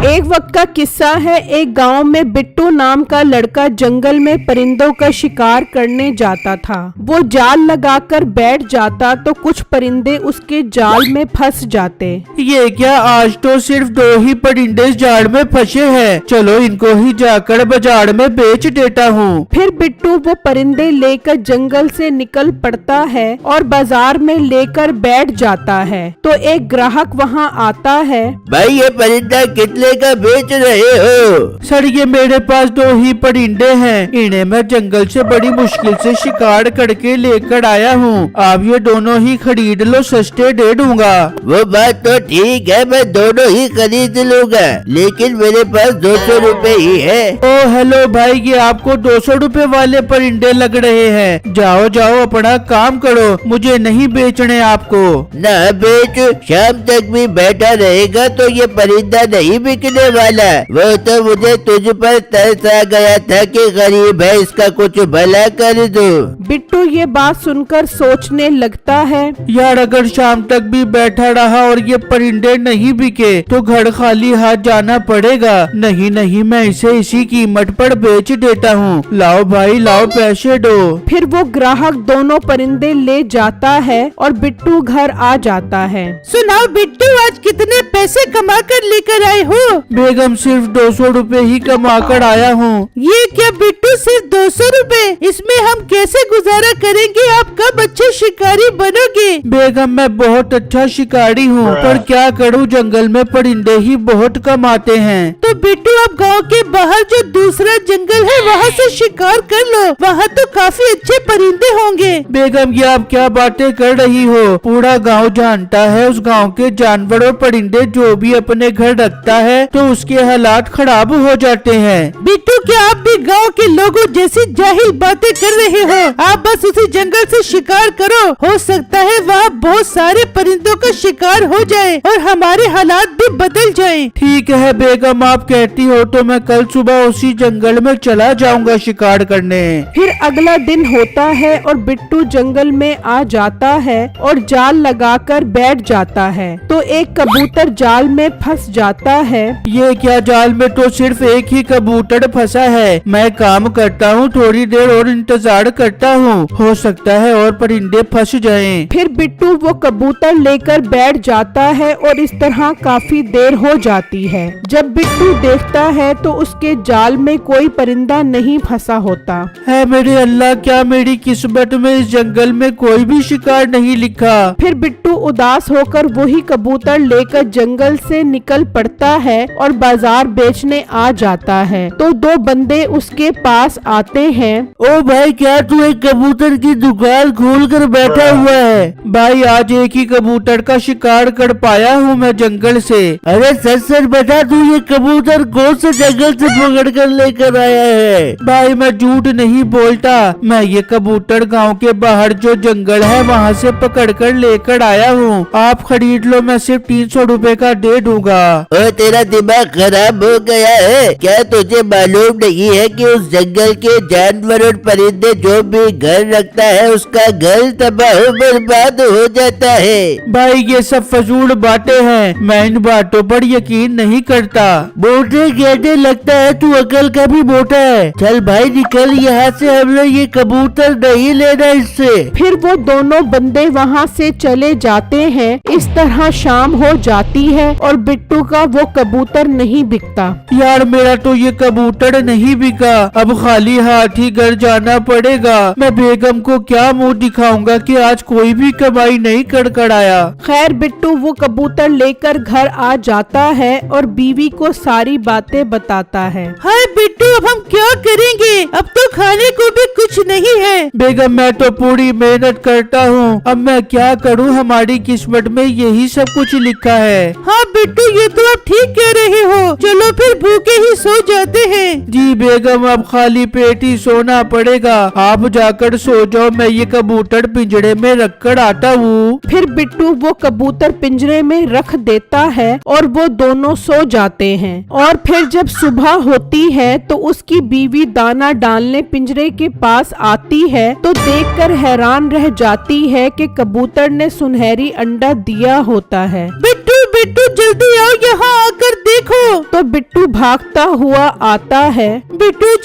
एक वक्त का किस्सा है। एक गांव में बिट्टू नाम का लड़का जंगल में परिंदों का शिकार करने जाता था। वो जाल लगाकर बैठ जाता तो कुछ परिंदे उसके जाल में फंस जाते। ये क्या, आज तो सिर्फ 2 ही परिंदे जाल में फंसे हैं। चलो इनको ही जाकर बाजार में बेच देता हूँ। फिर बिट्टू वो परिंदे लेकर जंगल से निकल पड़ता है और बाजार में लेकर बैठ जाता है। तो एक ग्राहक वहाँ आता है। भाई ये परिंदा कितने का बेच रहे हो? सर ये मेरे पास 2 ही परिंदे हैं। इन्हें मैं जंगल से बड़ी मुश्किल से शिकार करके लेकर आया हूँ। आप ये दोनों ही खरीद लो, सस्ते दे दूंगा। वो बात तो ठीक है, मैं दोनों ही खरीद लूंगा, लेकिन मेरे पास 200 रुपए ही है। ओ हेलो भाई, ये आपको 200 रुपए वाले परिंदे लग रहे हैं। जाओ जाओ अपना काम करो, मुझे नहीं बेचने आपको। ना बेच, शाम तक भी बैठा रहेगा तो ये परिंदा नहीं बिकने वाला। वो तो मुझे तुझ पर तरस आ गया था कि गरीब है, इसका कुछ भला कर दो। बिट्टू ये बात सुनकर सोचने लगता है, यार अगर शाम तक भी बैठा रहा और ये परिंदे नहीं बिके तो घर खाली हाथ जाना पड़ेगा। नहीं नहीं, मैं इसे इसी कीमत पर बेच देता हूँ। लाओ भाई लाओ, पैसे दो। फिर वो ग्राहक दोनों परिंदे ले जाता है और बिट्टू घर आ जाता है। सुनाओ बिट्टू, आज कितने पैसे कमा कर लेकर आए हो? बेगम सिर्फ 200 रुपए ही कमा कर आया हूँ। ये क्या बिट्टू, सिर्फ 200 रुपए? इसमें हम कैसे गुजारा करेंगे? आप कब अच्छे शिकारी बनोगे? बेगम मैं बहुत अच्छा शिकारी हूँ, पर क्या करूँ, जंगल में परिंदे ही बहुत कम आते हैं। तो बिट्टू आप गांव के बाहर जो दूसरा जंगल है वहाँ से शिकार कर लो, वहाँ तो काफी अच्छे परिंदे होंगे। बेगम ये आप क्या बातें कर रही हो? पूरा गांव जानता है उस गांव के जानवर और परिंदे जो भी अपने घर रखता है तो उसके हालात खराब हो जाते हैं। बिट्टू क्या आप भी गांव के लोगों जैसी जाहिल बातें कर रहे हो? आप बस उसी जंगल से शिकार करो, हो सकता है वहाँ बहुत सारे परिंदों का शिकार हो जाए और हमारे हालात भी बदल जाए। ठीक है बेगम, आप कहती हो तो मैं कल सुबह उसी जंगल में चला जाऊंगा शिकार करने। फिर अगला दिन होता है और बिट्टू जंगल में आ जाता है और जाल लगाकर बैठ जाता है। तो एक कबूतर जाल में फंस जाता है। ये क्या, जाल में तो सिर्फ एक ही कबूतर फंसा है। मैं काम करता हूँ, थोड़ी देर और इंतजार करता हूँ, हो सकता है और परिंदे फंस जाएं। फिर बिट्टू वो कबूतर लेकर बैठ जाता है और इस तरह काफी देर हो जाती है। जब बिट्टू देखता है तो उसके जाल में कोई परिंदा नहीं फंसा होता है। मेरे अल्लाह, क्या मेरी किस्मत में इस जंगल में कोई भी शिकार नहीं लिखा। फिर बिट्टू उदास होकर वही कबूतर लेकर जंगल से निकल पड़ता है और बाजार बेचने आ जाता है। तो 2 बंदे उसके पास आते हैं। ओ भाई, क्या तू एक कबूतर की दुकान खोल कर बैठा हुआ है? भाई आज एक ही कबूतर का शिकार कर पाया हूँ मैं जंगल से। अरे सच सच बता, तू ये कबूतर कौन से जंगल से पकड़ कर लेकर आया है? भाई मैं झूठ नहीं बोलता, मैं ये कबूतर गांव के बाहर जो जंगल है वहाँ से पकड़ कर लेकर आया हूँ। आप खरीद लो, मैं सिर्फ 300 रुपए का दे दूंगा। ओ तेरा दिमाग खराब हो गया है क्या? तुझे मालूम नहीं है कि उस जंगल के जानवर और परिंदे जो भी घर रखता है उसका घर तबाह बर्बाद हो जाता है। भाई ये सब फजूल बातें हैं, मैं इन बातों पर यकीन नहीं करता। मोटे कहने लगता है, तू अकल का भी मोटा है। चल भाई निकल यहाँ से, हमने ये कबूतर नहीं लेना इससे। फिर वो दोनों बंदे वहाँ से चले जाते हैं। इस तरह शाम हो जाती है और बिट्टू का वो कबूतर नहीं बिकता। यार मेरा तो ये कबूतर नहीं बिका, अब खाली हाथ ही घर जाना पड़ेगा। मैं बेगम को क्या मुंह दिखाऊंगा कि आज कोई भी कमाई नहीं कर आया। खैर बिट्टू वो कबूतर लेकर घर आ जाता है और बीवी को सारी बातें बताता है। हाय बिट्टू, अब हम क्या करेंगे? अब तो खाने को भी कुछ नहीं है। बेगम मैं तो पूरी मेहनत करता हूँ, अब मैं क्या करूँ, हमारी किस्मत में यही सब कुछ लिखा है। हाँ बिट्टू, ये तो आप ठीक कह रहे हो। चलो फिर भूखे ही सो जाते हैं। जी बेगम, अब खाली पेट ही सोना पड़ेगा। आप जाकर सो जाओ, मैं ये कबूतर पिंजरे में रख कर आता हूँ। फिर बिट्टू वो कबूतर पिंजरे में रख देता है और वो दोनों सो जाते हैं। और फिर जब सुबह होती है तो उसकी बीवी दाना डालने पिंजरे के पास आती है तो देखकर हैरान रह जाती है कि कबूतर ने सुनहरी अंडा दिया होता है। बिट्टू बिट्टू जल्दी आओ, यहाँ आकर देखो। तो बिट्टू भागता हुआ आता है। बिट्टू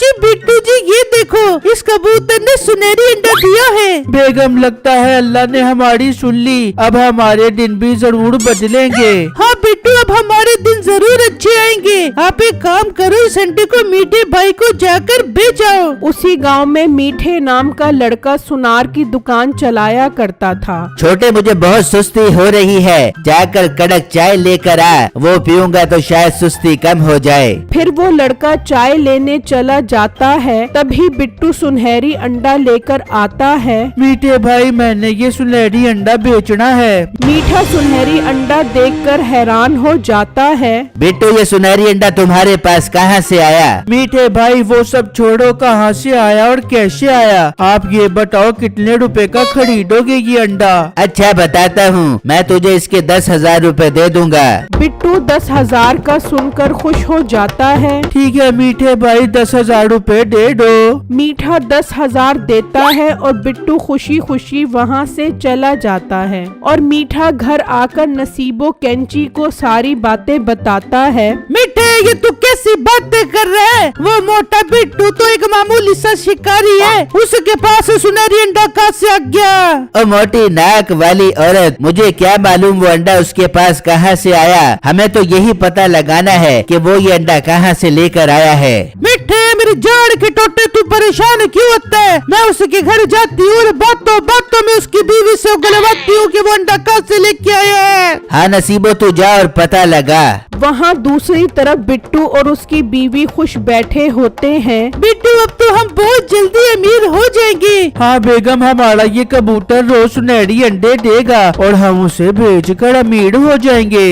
जी ये देखो, इस कबूतर ने सुनहरी अंडा दिया है। बेगम लगता है अल्लाह ने हमारी सुन ली, अब हमारे दिन भी जरूर बदलेंगे। हाँ बिट्टू, अब हमारे दिन जरूर अच्छे आएंगे। आप एक काम करो, इस अंडे को मीठे भाई को जाकर बेचाओ। उसी गांव में मीठे नाम का लड़का सुनार की दुकान चलाया करता था। छोटे मुझे बहुत सुस्ती हो रही है, जाकर कड़क चाय लेकर आ, वो पीऊंगा तो शायद सुस्ती कम हो जाए। फिर वो लड़का चाय लेने चला जाता है, तभी बिट्टू सुनहरी अंडा लेकर आता है। मीठे भाई मैंने ये सुनहरी अंडा बेचना है। मीठा सुनहरी अंडा देखकर हैरान हो जाता है। बिट्टू ये सुनहरी अंडा तुम्हारे पास कहाँ से आया? मीठे भाई वो सब छोड़ो, कहाँ से आया और कैसे आया, आप ये बताओ कितने रुपए का खरीदोगे ये अंडा? अच्छा बताता हूँ, मैं तुझे इसके 10,000 रुपए दे दूंगा। बिट्टू 10,000 का सुनकर खुश हो जाता है। ठीक है मीठे भाई 10,000 रुपए दे दो। मीठा 10,000 देता है और बिट्टू खुशी खुशी वहाँ से चला जाता है। और मीठा घर आकर नसीबो कैंची को सारी बातें बताता है। मीठे, ये तू कैसी बातें कर रहा है? वो मोटा बिट्टू तो एक मामूली सा शिकारी है, उसके पास सुनहरी अंडा कहाँ से आ गया? ओ मोटी नाक वाली औरत, मुझे क्या मालूम वो अंडा उसके पास कहाँ से आया। हमें तो यही पता लगाना है कि वो ये अंडा कहाँ से लेकर आया है। मिठे, मेरी जान के टोटे तू परेशान क्यों होता है? मैं उसके घर जाती हूँ और बातों बातों में उसकी बीवी से उगलवाती हूँ कि वो अंडा कहाँ से लेके आया है। हाँ नसीबो, तू जा और पता लगा। वहाँ दूसरी तरफ बिट्टू और उसकी बीवी खुश बैठे होते हैं। बिट्टू, अब तो हम बहुत जल्दी अमीर हो जाएंगे। हाँ बेगम, हमारा ये कबूतर रोज सुनहरी अंडे देगा और हम उसे बेचकर अमीर हो जाएंगे।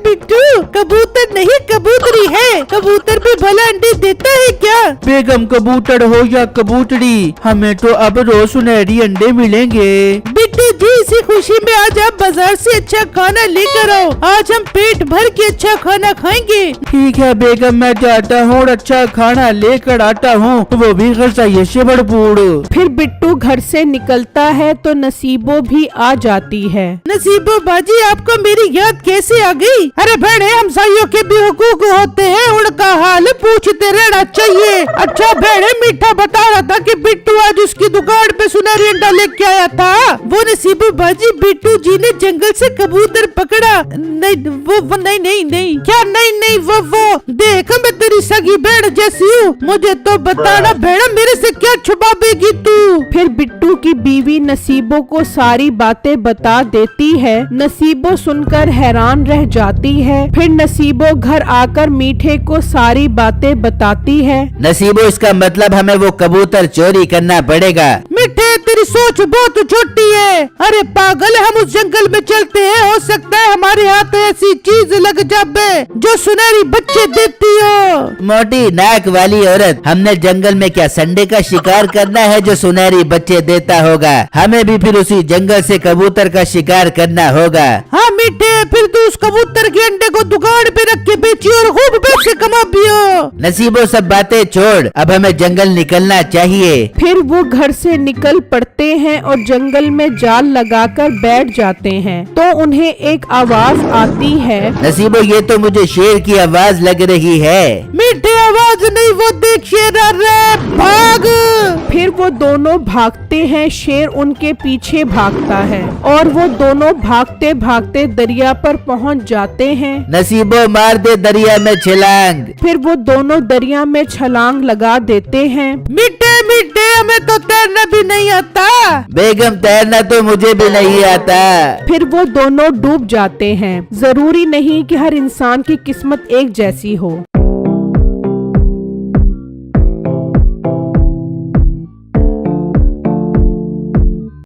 बिट्टू, कबूतर नहीं कबूतरी है, कबूतर भी भला अंडे देता है क्या? बेगम कबूतर हो या कबूतरी, हमें तो अब रोज सुनहरी अंडे मिलेंगे। बिट्टू जी, इसी खुशी में आज आप बाजार से अच्छा खाना लेकर आओ, आज हम पेट भर के अच्छा खाना खाएंगे। ठीक है बेगम, मैं जाता हूँ और अच्छा खाना लेकर आता हूँ, वो भी गज़ाइये से भरपूर। फिर बिट्टू घर से निकलता है तो नसीबो भी आ जाती है। नसीबो बाजी, आपको मेरी याद कैसे आ गई? अरे बहने, हमसाइयों के भी हुकूक होते हैं, उनका हाल पूछते रहना चाहिए। अच्छा बहने, मीठा बता रहा था कि बिट्टू आज उसकी दुकान पे सुनहरी अंडा लेके आया था। वो नसीबो बाजी, बिट्टू जी ने जंगल से कबूतर पकड़ा। नहीं वो नहीं क्या नहीं वो देख, मैं तेरी सगी बहन जैसी हूँ, मुझे तो बताना बहन, मेरे से क्या छुपाएगी तू? फिर बिट्टू की बीवी नसीबो को सारी बातें बता देती है। नसीबो सुनकर हैरान रह जाती है। फिर नसीबो घर आकर मीठे को सारी बातें बताती है। नसीबो, इसका मतलब हमें वो कबूतर चोरी करना पड़ेगा। मिठे, तेरी सोच बहुत छोटी है। अरे पागल, हम उस जंगल में चलते हैं, हो सकता है हमारे हाथ ऐसी चीज लग जाए जो सुनहरी बच्चे देती हो। मोटी नाक वाली औरत, हमने जंगल में क्या संडे का शिकार करना है जो सुनहरी बच्चे देता होगा? हमें भी फिर उसी जंगल से कबूतर का शिकार करना होगा। हाँ मीठे, फिर तू उस कबूतर के अंडे को दुकान पे रख के बेची और खूब पैसे कमा पियो। नसीबो, सब बातें छोड़, अब हमें जंगल निकलना चाहिए। फिर वो घर से निकल पड़ते हैं और जंगल में जाल लगाकर बैठ जाते हैं। तो उन्हें एक आवाज आती है। नसीबो, ये तो मुझे शेर की आवाज लग रही है। मीठे, आवाज नहीं, वो देख शेर आ रहा है, भाग। फिर वो दोनों भागते हैं, शेर उनके पीछे भागता है और वो दोनों भागते भागते दरिया पर पहुंच जाते हैं। नसीबो, मार दे दरिया में छलांग। फिर वो दोनों दरिया में छलांग लगा देते हैं। मीठे, हमें तो तैरना भी नहीं आता। बेगम, तैरना तो मुझे भी नहीं आता। फिर वो दोनों डूब जाते हैं। जरूरी नहीं कि हर इंसान की किस्मत एक जैसी हो।